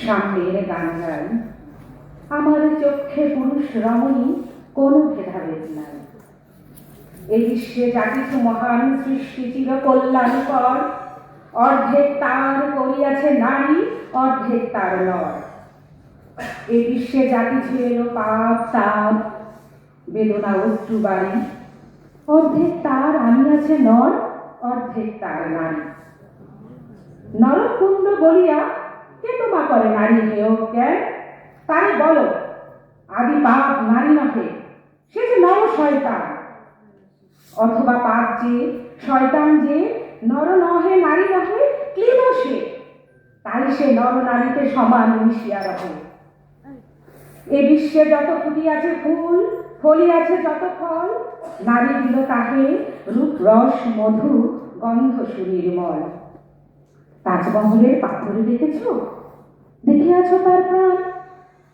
সামনের গান গাই, আমার চক্ষে পুরুষ রমণী কোনো ভেদাভেদ নাই। এই বিশ্বে জাতিছ মহান সৃষ্টি চির কল্যাণকর, অর্ধেক তার করিয়াছে নারী, অর্ধেক তার নর। এই বিশ্বে জাতিছ এলো পাপ তাপ বেদনা অশ্রু বাড়ি, অর্ধেক তার আনিয়াছে নর, অর্ধেক তার নারী। নরকুণ্ড বলিয়া কে তোমা করে নারী হেয় জ্ঞান? তারে বলো আদি পাপ নারী নহে, সে যে নর শয়তান। অথবা পাপ যে শয়তান যে নর নহে নারী নহে, ক্লীব সে, তাই সে নর নারীতে সমান মিশিয়া রহে। এ বিশ্বে যত ফুটিয়াছে ফুল, ফলিয়াছে যত ফল, নারী দিল তাহে রূপ রস মধু গন্ধ সুনির্মল। তাজমহলের পাথরে দেখেছ, দেখিয়াছ তার প্রাণ,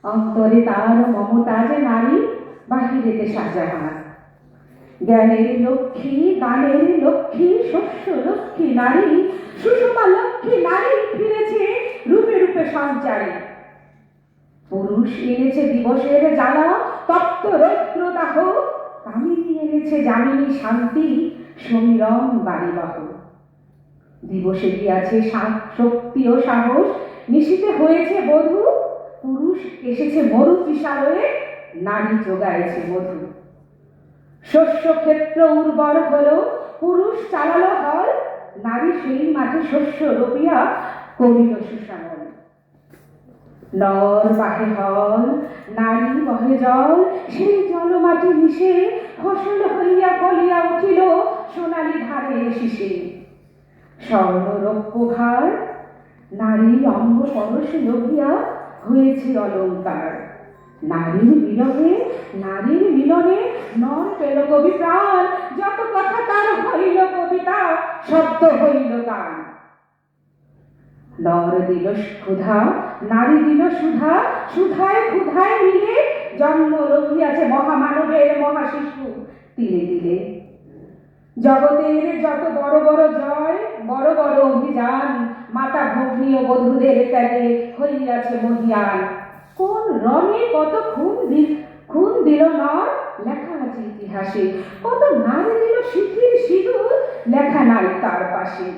অন্তরে তার মমতাজ নারী, বাহিরেতে শাহজাহান। জ্ঞানের লক্ষ্মী গানের লক্ষ্মী শস্য লক্ষ্মী নারী, সুষমা লক্ষ্মী নারী ফিরেছে রূপে রূপে সঞ্চারী। পুরুষ এনেছে দিবসের জ্বালা তপ্ত রৌদ্রদাহ, কামিনী এনেছে যামিনী শান্তি সমীরণ বাড়িবাহ। দিবসে গিয়াছে শক্তি ও সাহস, নিশীতে হয়েছে বধূ, পুরুষ এসেছে মরু তৃষালয়ে, নারী যোগাইছে মধু। শস্য ক্ষেত্র উর্বর হলো, পুরুষ চালালো হল, নারী সেই মাঠে শস্য রোপিয়া করিল সুশ্যামল। নর বাহে হল, নারী বহে জল, সেই জল মাটি মিশে ফসল হইয়া ফলিয়া উঠিল সোনালি ধারে শিশে। স্বর্ণ রৌপ্য ভার, নারী অঙ্গ পরশ লোভিয়া হয়েছে অলঙ্কার। নারীর বিরহে নারীর মিলনে নর পেল কবি প্রাণ, যত কথা তার হইল কবিতা শব্দ হইল গান। নর দিল ক্ষুধা, নারী দিল সুধা, সুধায় ক্ষুধায় মিলে জন্ম লভিয়াছে মহামানবের মহাশিশু তিলে তিলে। জগতের যত বড় বড় জয়, বড় বড় অভিযান, মাতা ভগ্নী ও বধূদের ত্যাগে হইয়াছে মহিয়ান। কোন রঙে কত খুন দিল নর, লেখা আছে ইতিহাসে, কত নারী দিল শিথির সিঁদুর, লেখা নাই তার পাশে।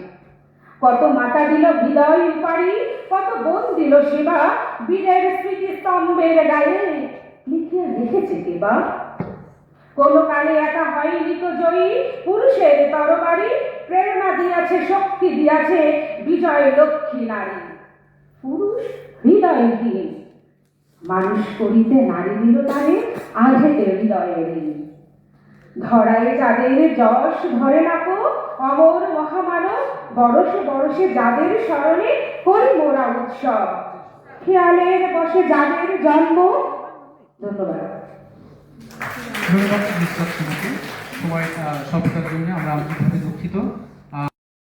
কত মাতা দিল হৃদয় উপাড়ি, কত বোন দিল সেবা, বীরের স্মৃতি স্তম্ভের গায়ে লিখিয়া রেখেছে কেবা। কোন কালে একা হয়নি তো জয়ী, পুরুষের তরবারি প্রেরণা দিয়াছে শক্তি দিয়াছে বিজয় লক্ষ্মী নারী। পুরুষ হৃদয়হীন, মানুষ করিতে নারী দিল তারে আধেতে হৃদয়ের। ধরায় যাদের যশ ধরে নাকো, অমর মহামানব বরসে বরসে যাদের স্মরণে করি মোরা উৎসব, খেয়ালের বসে যাদের জন্ম। ধন্যবাদ। ধন্যবাদ সময় স্বল্পতার জন্য আমরা আন্তরিকভাবে দুঃখিত।